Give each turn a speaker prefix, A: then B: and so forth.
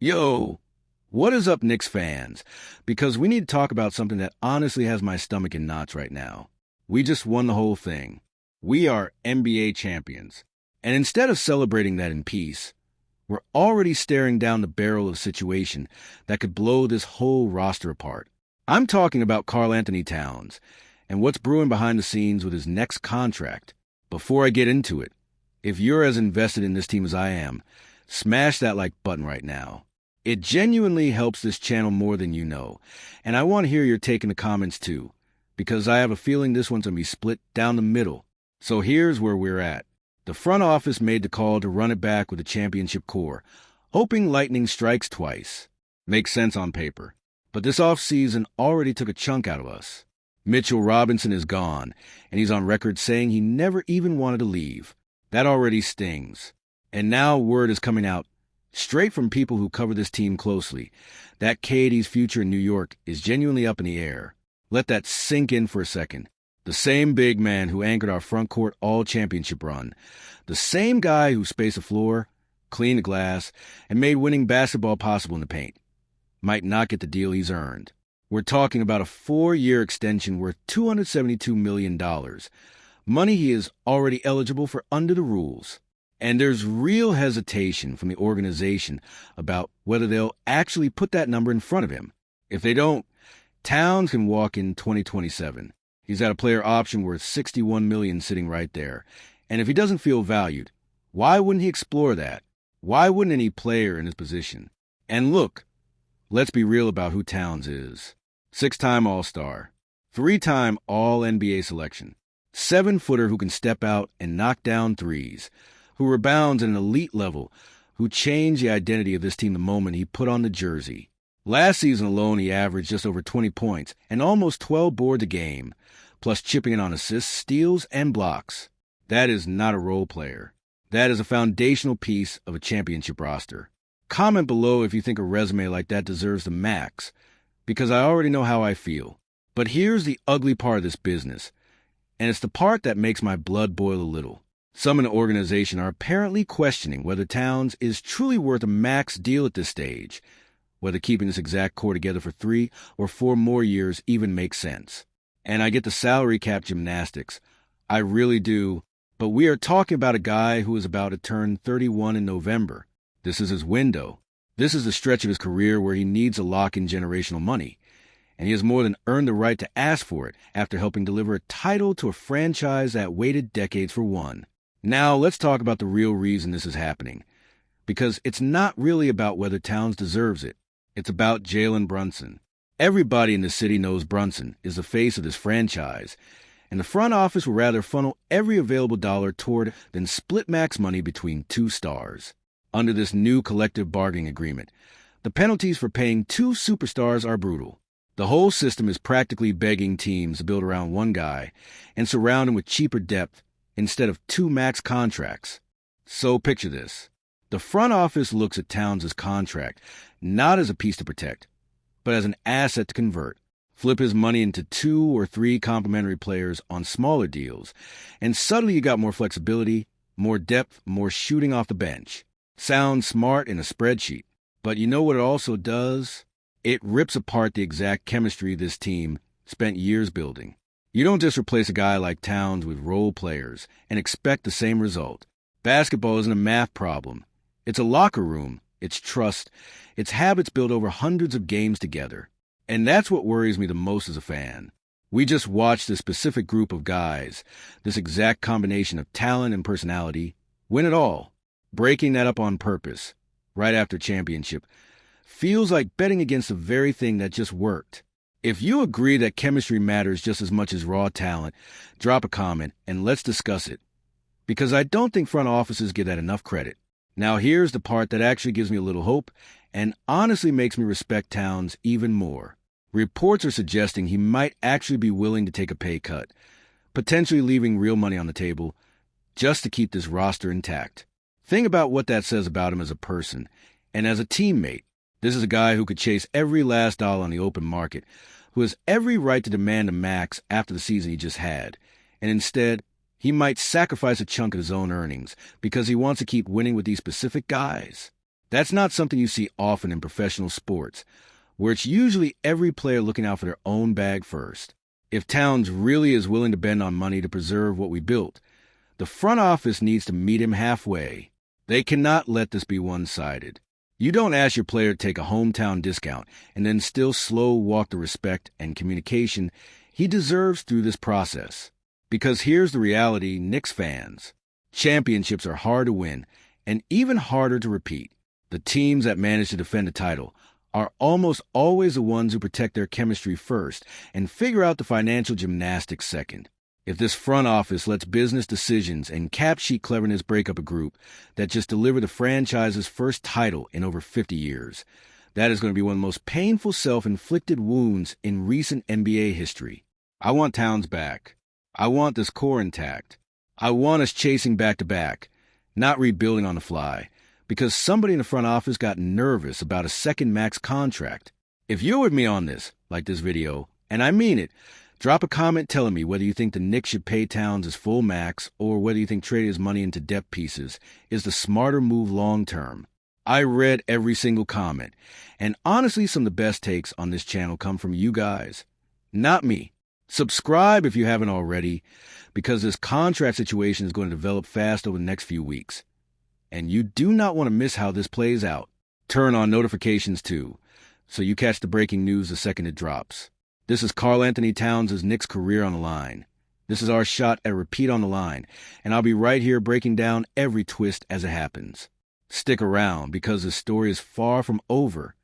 A: Yo, what is up, Knicks fans? Because we need to talk about something that honestly has my stomach in knots right now. We just won the whole thing. We are NBA champions. And instead of celebrating that in peace, we're already staring down the barrel of a situation that could blow this whole roster apart. I'm talking about Karl Anthony Towns and what's brewing behind the scenes with his next contract. Before I get into it, if you're as invested in this team as I am, smash that like button right now. It genuinely helps this channel more than you know, and I want to hear your take in the comments too, because I have a feeling this one's going to be split down the middle. So here's where we're at. The front office made the call to run it back with a championship core, hoping lightning strikes twice. Makes sense on paper. But this offseason already took a chunk out of us. Mitchell Robinson is gone, and he's on record saying he never even wanted to leave. That already stings. And now word is coming out, straight from people who cover this team closely, that KD's future in New York is genuinely up in the air. Let that sink in for a second. The same big man who anchored our front court all-championship run, the same guy who spaced the floor, cleaned the glass, and made winning basketball possible in the paint, might not get the deal he's earned. We're talking about a 4-year extension worth $272 million, money he is already eligible for under the rules. And there's real hesitation from the organization about whether they'll actually put that number in front of him. If they don't, Towns can walk in 2027. He's got a player option worth $61 million sitting right there. And if he doesn't feel valued, why wouldn't he explore that? Why wouldn't any player in his position? And look, let's be real about who Towns is. 6-time All-Star, 3-time All-NBA selection, 7-footer who can step out and knock down threes, who rebounds at an elite level, who changed the identity of this team the moment he put on the jersey. Last season alone, he averaged just over 20 points and almost 12 boards a game, plus chipping in on assists, steals, and blocks. That is not a role player. That is a foundational piece of a championship roster. Comment below if you think a resume like that deserves the max, because I already know how I feel. But here's the ugly part of this business, and it's the part that makes my blood boil a little. Some in the organization are apparently questioning whether Towns is truly worth a max deal at this stage, whether keeping this exact core together for 3 or 4 more years even makes sense. And I get the salary cap gymnastics. I really do. But we are talking about a guy who is about to turn 31 in November. This is his window. This is the stretch of his career where he needs to lock in generational money. And he has more than earned the right to ask for it after helping deliver a title to a franchise that waited decades for one. Now, let's talk about the real reason this is happening. Because it's not really about whether Towns deserves it. It's about Jalen Brunson. Everybody in the city knows Brunson is the face of this franchise, and the front office would rather funnel every available dollar toward than split max money between 2 stars. Under this new collective bargaining agreement, the penalties for paying 2 superstars are brutal. The whole system is practically begging teams to build around one guy and surround him with cheaper depth instead of 2 max contracts. So picture this. The front office looks at Towns' contract not as a piece to protect, but as an asset to convert. Flip his money into 2 or 3 complementary players on smaller deals, and suddenly you got more flexibility, more depth, more shooting off the bench. Sounds smart in a spreadsheet, but you know what it also does? It rips apart the exact chemistry this team spent years building. You don't just replace a guy like Towns with role players and expect the same result. Basketball isn't a math problem. It's a locker room. It's trust. It's habits built over hundreds of games together. And that's what worries me the most as a fan. We just watched this specific group of guys, this exact combination of talent and personality, win it all. Breaking that up on purpose, right after championship, feels like betting against the very thing that just worked. If you agree that chemistry matters just as much as raw talent, drop a comment and let's discuss it. Because I don't think front offices give that enough credit. Now here's the part that actually gives me a little hope and honestly makes me respect Towns even more. Reports are suggesting he might actually be willing to take a pay cut, potentially leaving real money on the table just to keep this roster intact. Think about what that says about him as a person and as a teammate. This is a guy who could chase every last dollar on the open market, who has every right to demand a max after the season he just had, and instead, he might sacrifice a chunk of his own earnings because he wants to keep winning with these specific guys. That's not something you see often in professional sports, where it's usually every player looking out for their own bag first. If Towns really is willing to bend on money to preserve what we built, the front office needs to meet him halfway. They cannot let this be one-sided. You don't ask your player to take a hometown discount and then still slow walk the respect and communication he deserves through this process. Because here's the reality, Knicks fans. Championships are hard to win and even harder to repeat. The teams that manage to defend the title are almost always the ones who protect their chemistry first and figure out the financial gymnastics second. If this front office lets business decisions and cap sheet cleverness break up a group that just delivered the franchise's first title in over 50 years, that is going to be one of the most painful self-inflicted wounds in recent NBA history. I want Towns back. I want this core intact. I want us chasing back-to-back, not rebuilding on the fly, because somebody in the front office got nervous about a second max contract. If you're with me on this, like this video, and I mean it, drop a comment telling me whether you think the Knicks should pay Towns his full max or whether you think trading his money into depth pieces is the smarter move long-term. I read every single comment, and honestly some of the best takes on this channel come from you guys, not me. Subscribe if you haven't already, because this contract situation is going to develop fast over the next few weeks. And you do not want to miss how this plays out. Turn on notifications too, so you catch the breaking news the second it drops. This is Karl Anthony Towns' Knicks career on the line. This is our shot at Repeat on the Line, and I'll be right here breaking down every twist as it happens. Stick around, because this story is far from over,